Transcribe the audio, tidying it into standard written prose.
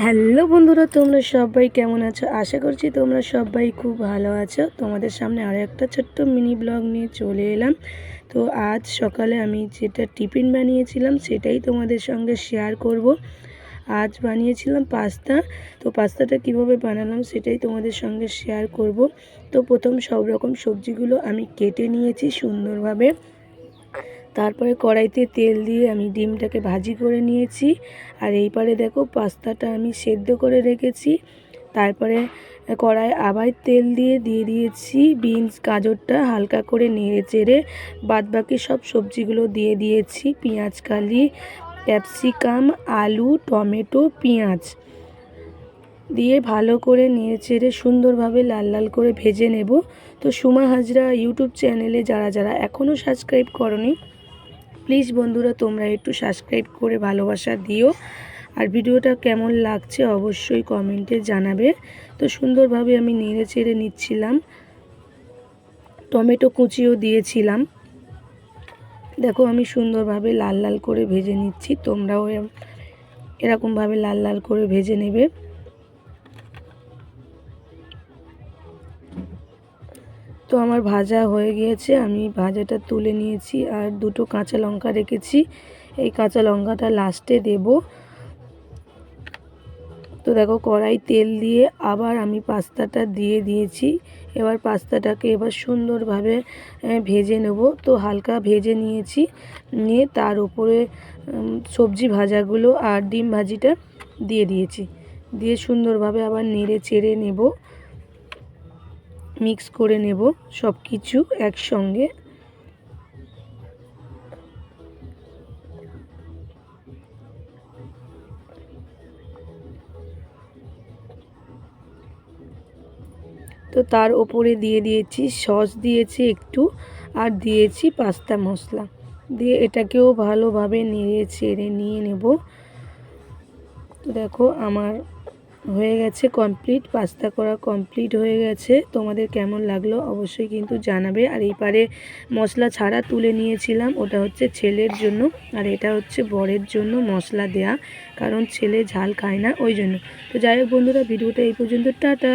Hello বন্ধুরা, তোমরা সবাই কেমন আছো? আশা করছি তোমরা সবাই খুব ভালো আছো। তোমাদের সামনে আরও একটা ছোট্ট মিনি ব্লগ নিয়ে চলে এলাম। তো আজ সকালে আমি যেটা টিফিন বানিয়েছিলাম সেটাই তোমাদের সঙ্গে শেয়ার করব। আজ বানিয়েছিলাম পাস্তা। তো পাস্তাটা কিভাবে বানালাম সেটাই তোমাদের সঙ্গে শেয়ার করব। তো প্রথম সব রকম সবজিগুলো আমি কেটে নিয়েছি সুন্দরভাবে। তারপরে কড়াইতে তেল দিয়ে আমি ডিমটাকে ভাজি করে নিয়েছি। আর এই পারে দেখো পাস্তাটা আমি সেদ্ধ করে রেখেছি। তারপরে কড়াই আবার তেল দিয়ে দিয়েছি বিনস গাজরটা হালকা করে নেড়ে চেড়ে বাদবাকি সব সবজিগুলো দিয়ে দিয়েছি। পেঁয়াজ কালি, ক্যাপসিকাম, আলু, টমেটো, পেঁয়াজ দিয়ে ভালো করে নেড়ে চেড়ে সুন্দরভাবে লাল লাল করে ভেজে নেব। তো সুমা হাজরা ইউটিউব চ্যানেলে যারা যারা এখনও সাবস্ক্রাইব করনি, প্লিজ বন্ধুরা তোমরা একটু সাবস্ক্রাইব করে ভালোবাসা দিও। আর ভিডিওটা কেমন লাগছে অবশ্যই কমেন্টে জানাবে। তো সুন্দরভাবে আমি নেড়ে চেড়ে নিচ্ছিলাম, টমেটো কুচিও দিয়েছিলাম। দেখো আমি সুন্দরভাবে লাল লাল করে ভেজে নিচ্ছি, তোমরাও এরকমভাবে লাল লাল করে ভেজে নেবে। তো আমার ভাজা হয়ে গিয়েছে, আমি ভাজাটা তুলে নিয়েছি। আর দুটো কাঁচা লঙ্কা রেখেছি, এই কাঁচা লঙ্কাটা লাস্টে দেব। তো দেখো কড়াই তেল দিয়ে আবার আমি পাস্তাটা দিয়ে দিয়েছি। এবার পাস্তাটাকে সুন্দরভাবে ভেজে নেব। তো হালকা ভেজে নিয়েছি, নিয়ে তার উপরে সবজি ভাজাগুলো আর ডিম ভাজিটা দিয়ে দিয়েছি। দিয়ে সুন্দরভাবে আবার নেড়ে চেড়ে নেব, মিক্স করে নেব সব কিছু একসঙ্গে। তো তার ওপরে দিয়ে দিয়েছি সস, দিয়েছি একটু, আর দিয়েছি পাস্তা মশলা দিয়ে এটাকেও ভালোভাবে নেড়ে চেড়ে নিয়ে নেব। তো দেখো আমার হয়ে গেছে কমপ্লিট, পাস্তা করা কমপ্লিট হয়ে গেছে। তোমাদের কেমন লাগলো অবশ্যই কিন্তু জানাবে। আর এই পারে মশলা ছাড়া তুলে নিয়েছিলাম, ওটা হচ্ছে ছেলের জন্য, আর এটা হচ্ছে বরের জন্য মশলা দেয়া, কারণ ছেলে ঝাল খায় না ওই জন্য। তো যাই হোক বন্ধুরা, ভিডিওটা এই পর্যন্ত, টাটা।